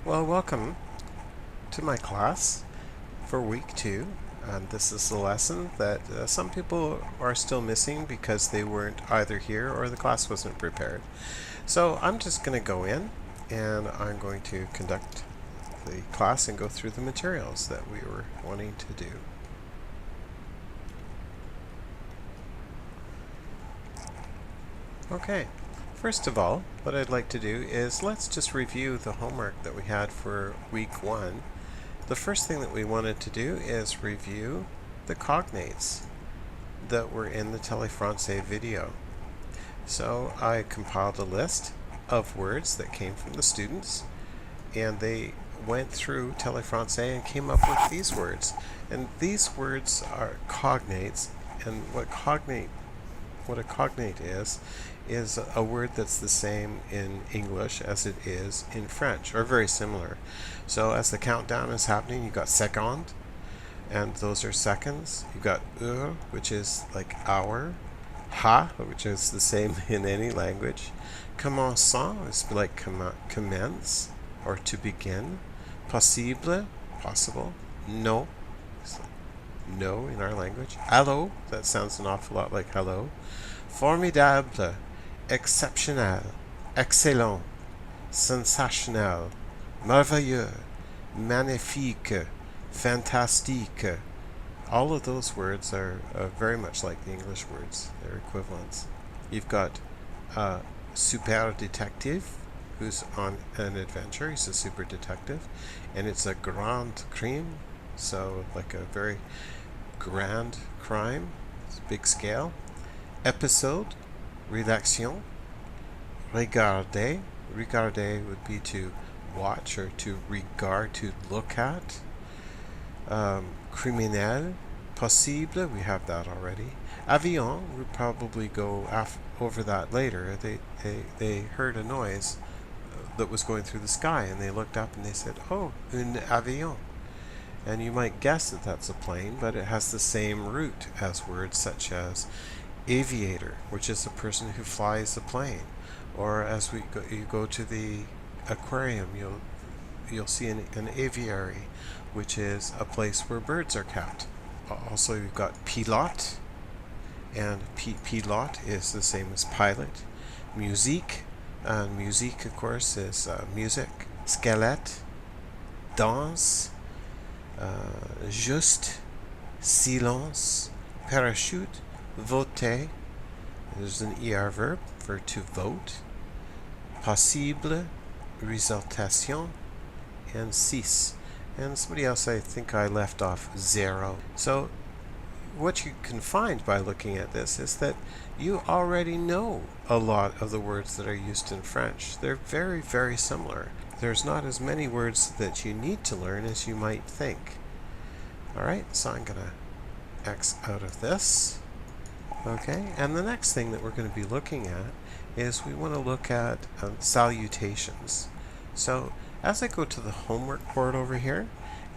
Well, welcome to my class for week 2, and this is the lesson that some people are still missing because they weren't either here or the class wasn't prepared. So I'm just going to go in and I'm going to conduct the class and go through the materials that we were wanting to do. Okay. First of all, what I'd like to do is let's just review the homework that we had for week 1. The first thing that we wanted to do is review the cognates that were in the Tele Francais video. So I compiled a list of words that came from the students, and they went through Tele Francais and came up with these words. And these words are cognates, and what a cognate is a word that's the same in English as it is in French, or very similar. So as the countdown is happening, you've got seconde, and those are seconds. You've got heure, which is like hour. Ha, which is the same in any language. Commençant is like commence, or to begin. Possible, possible. No, no in our language. Allô, that sounds an awful lot like hello. Formidable, exceptionnel, excellent, sensationnel, merveilleux, magnifique, fantastique. All of those words are very much like the English words. They're equivalents. You've got super detective, who's on an adventure. He's a super detective. And it's a grand crime, so like a very grand crime. It's big scale. Episode, rédaction, regarder. Regarder would be to watch or to regard, to look at. Criminel, possible, we have that already. Avion, we'll probably go over that later. They heard a noise that was going through the sky, and they looked up and they said, oh, un avion. And you might guess that that's a plane, but it has the same root as words such as aviator, which is the person who flies the plane. Or as you go to the aquarium, you'll see an aviary, which is a place where birds are kept. Also, you've got pilote, and pilote is the same as pilot. Musique, and musique, of course, is music. Squelette, danse, juste, silence, parachute, voter. There's an ER verb for to vote. Possible, résultation, and six. And somebody else, I think I left off 0. So what you can find by looking at this is that you already know a lot of the words that are used in French. They're very, very similar. There's not as many words that you need to learn as you might think. Alright, so I'm going to X out of this. Okay, and the next thing that we're going to be looking at is we want to look at salutations. So as I go to the homework board over here,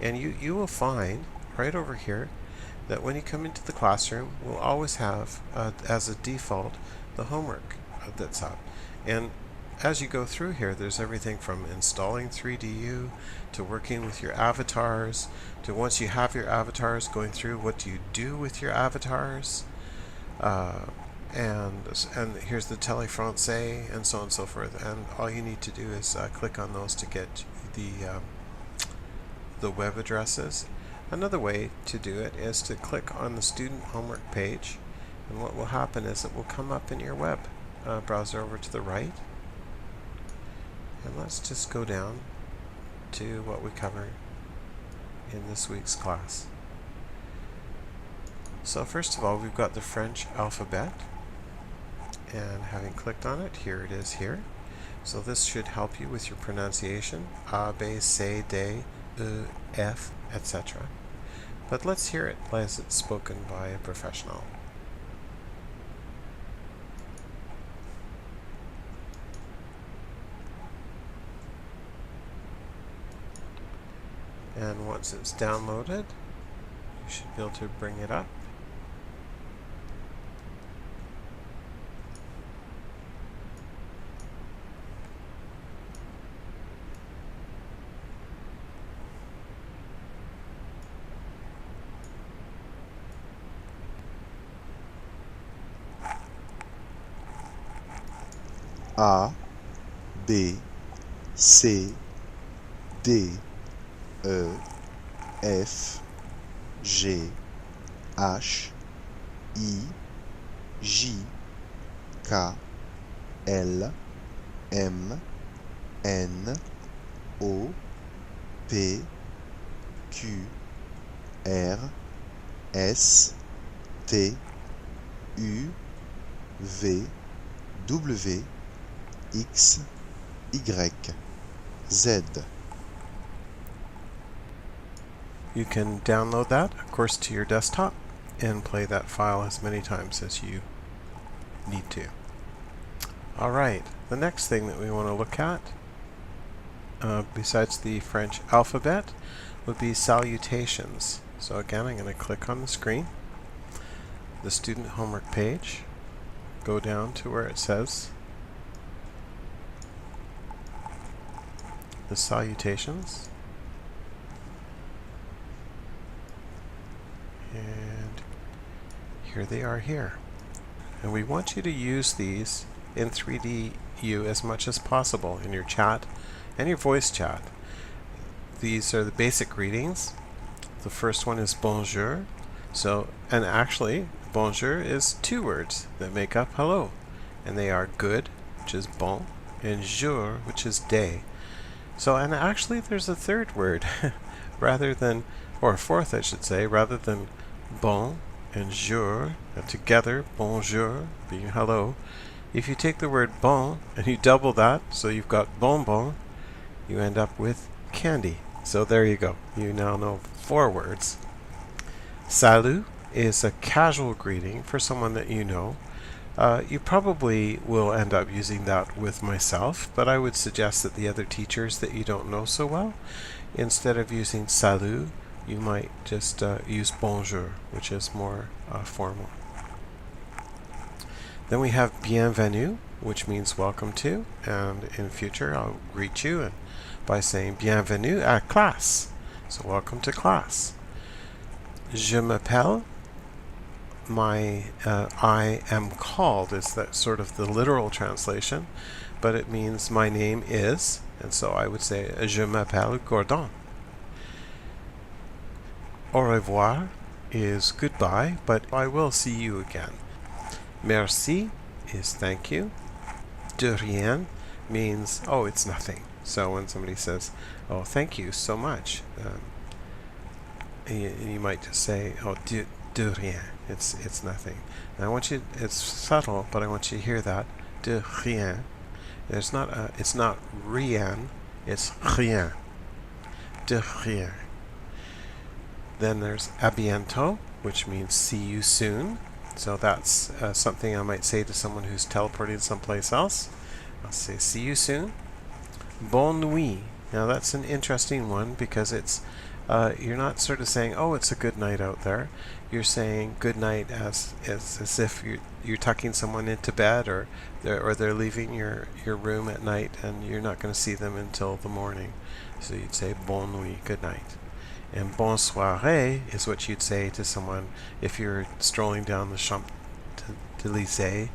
and you will find right over here that when you come into the classroom, we'll always have, as a default, the homework that's up. And as you go through here, there's everything from installing 3DU to working with your avatars, to once you have your avatars, going through what do you do with your avatars, and here's the Tele Francais, and so on and so forth. And all you need to do is click on those to get the web addresses. Another way to do it is to click on the student homework page, and what will happen is it will come up in your web browser over to the right. And let's just go down to what we covered in this week's class. So first of all, we've got the French alphabet, and having clicked on it, here it is here. So this should help you with your pronunciation, A, B, C, D, E, F, etc. But let's hear it as it's spoken by a professional. And once it's downloaded, you should be able to bring it up. A, B, C, D, E, F, G, H, I, J, K, L, M, N, O, P, Q, R, S, T, U, V, W, X, Y, Z. You can download that, of course, to your desktop and play that file as many times as you need to. Alright, the next thing that we want to look at, besides the French alphabet, would be salutations. So again, I'm going to click on the screen, the student homework page, go down to where it says the salutations, and here they are here. And we want you to use these in 3DU as much as possible in your chat and your voice chat. These are the basic greetings. The first one is bonjour. And actually, bonjour is two words that make up hello. And they are good, which is bon, and jour, which is day. And actually there's a third word, or a fourth I should say, rather than bon and jour, and together, bonjour, being hello. If you take the word bon and you double that, so you've got bonbon, you end up with candy. So there you go. You now know 4 words. Salut is a casual greeting for someone that you know. You probably will end up using that with myself, but I would suggest that the other teachers that you don't know so well, instead of using salut, you might just use bonjour, which is more formal. Then we have bienvenue, which means welcome to, and in future I'll greet you by saying bienvenue à classe, so welcome to class. Je m'appelle, I am called is that sort of the literal translation, but it means my name is, and so I would say je m'appelle Gordon. Au revoir is goodbye, but I will see you again. Merci is thank you. De rien means, oh, it's nothing. So when somebody says, oh, thank you so much, you might just say, oh, de rien. It's nothing. And I want you, it's subtle, but I want you to hear that. De rien. It's not rien, it's rien. De rien. Then there's à bientôt, which means see you soon. So that's something I might say to someone who's teleporting someplace else. I'll say see you soon. Bonne nuit. Now that's an interesting one because it's you're not sort of saying, oh, it's a good night out there. You're saying good night as if you're tucking someone into bed, or they're leaving your room at night and you're not going to see them until the morning. So you'd say bonne nuit, good night. And bonne soirée is what you'd say to someone if you're strolling down the Champs-Élysées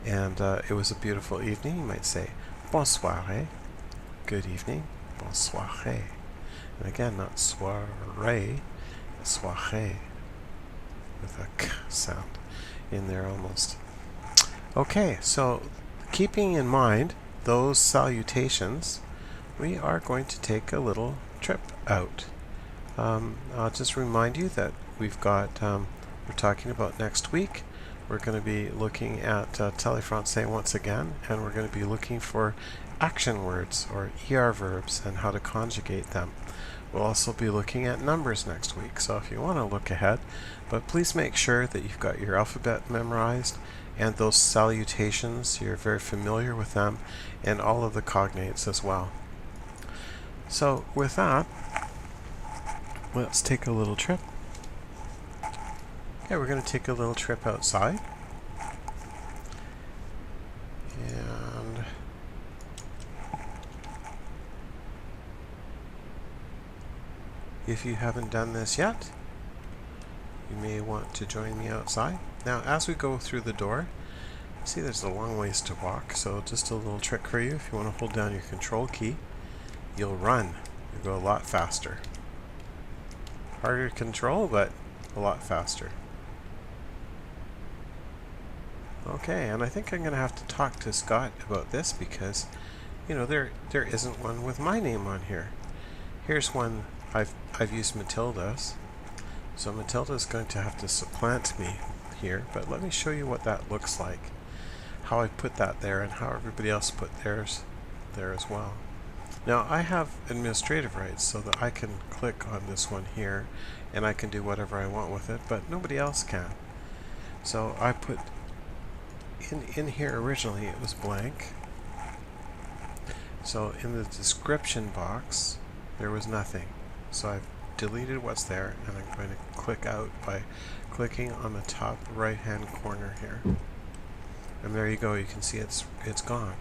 and it was a beautiful evening. You might say bonne soirée, good evening, bonne soirée. And again, not soirée, soirée, with a k sound in there almost. Okay, so keeping in mind those salutations, we are going to take a little trip out. I'll just remind you that we've got, we're talking about next week. We're going to be looking at Téléfrancais once again, and we're going to be looking for action words, or ER verbs, and how to conjugate them. We'll also be looking at numbers next week, so if you want to look ahead, but please make sure that you've got your alphabet memorized, and those salutations, you're very familiar with them, and all of the cognates as well. So with that, let's take a little trip. Okay, we're going to take a little trip outside. And if you haven't done this yet, you may want to join me outside. Now, as we go through the door, See, there's a long ways to walk, so just a little trick for you. If you want to hold down your control key, you'll run. You go a lot faster. Harder to control, but a lot faster. Okay, and I think I'm going to have to talk to Scott about this because, you know, there isn't one with my name on here. Here's one I've used Matilda's. So Matilda's going to have to supplant me here, but let me show you what that looks like. How I put that there and how everybody else put theirs there as well. Now I have administrative rights so that I can click on this one here and I can do whatever I want with it, but nobody else can. So I put in here originally it was blank. So in the description box there was nothing. So I've deleted what's there and I'm going to click out by clicking on the top right hand corner here. And there you go, you can see it's gone.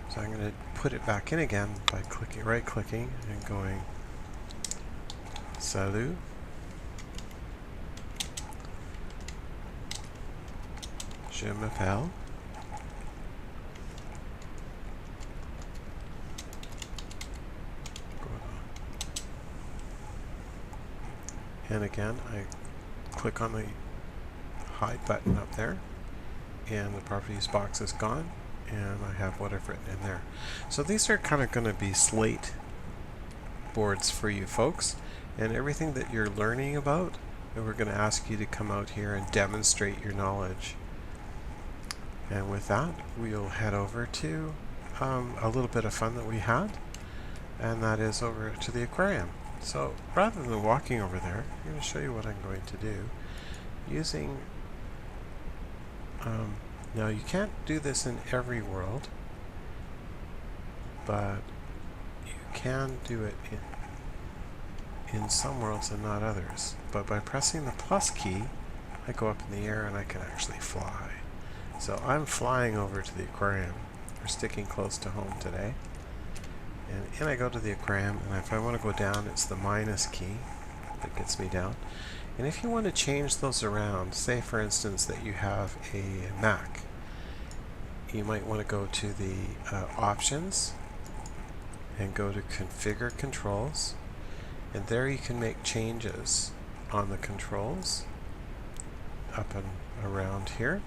So I'm going to put it back in again by right clicking and going Salut. Je m'appelle. And again, I click on the hide button up there, and the properties box is gone, and I have what I've written in there. So these are kind of going to be slate boards for you folks, and everything that you're learning about, and we're going to ask you to come out here and demonstrate your knowledge. And with that, we'll head over to a little bit of fun that we had, and that is over to the aquarium. So rather than walking over there, I'm going to show you what I'm going to do using now you can't do this in every world, but you can do it in some worlds and not others. But by pressing the plus key, I go up in the air and I can actually fly. So I'm flying over to the aquarium. We're sticking close to home today. And in I go to the aquarium, and if I want to go down, it's the minus key that gets me down. And if you want to change those around, say for instance that you have a Mac, you might want to go to the options and go to configure controls, and there you can make changes on the controls up and around here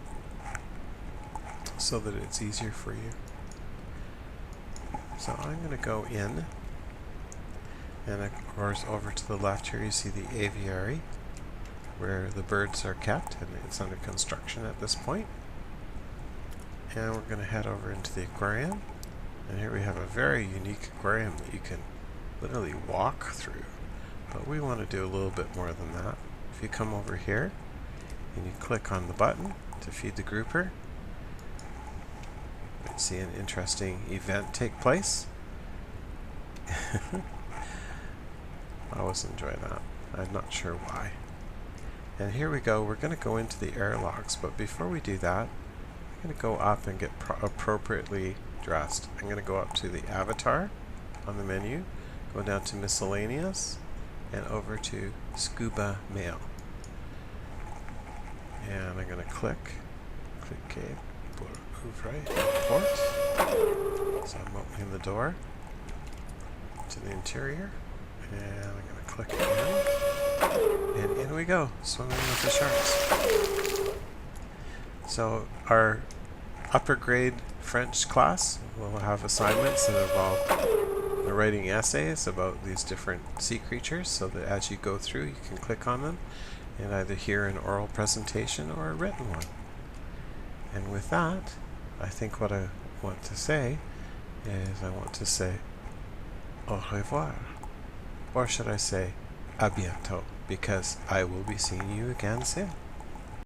so that it's easier for you. So I'm going to go in, and of course over to the left here you see the aviary where the birds are kept, and it's under construction at this point. And we're going to head over into the aquarium, and here we have a very unique aquarium that you can literally walk through, but we want to do a little bit more than that. If you come over here and you click on the button to feed the grouper, see an interesting event take place. I always enjoy that. I'm not sure why. And here we go. We're going to go into the airlocks, but before we do that, I'm going to go up and get appropriately dressed. I'm going to go up to the avatar on the menu, go down to miscellaneous, and over to scuba mail. And I'm going to click OK. Right, port. So I'm opening the door to the interior, and I'm going to click again, and in we go, swimming with the sharks. So our upper grade French class will have assignments that involve writing essays about these different sea creatures, so that as you go through you can click on them and either hear an oral presentation or a written one. And with that, I think what I want to say is I want to say au revoir, or should I say à bientôt, because I will be seeing you again soon.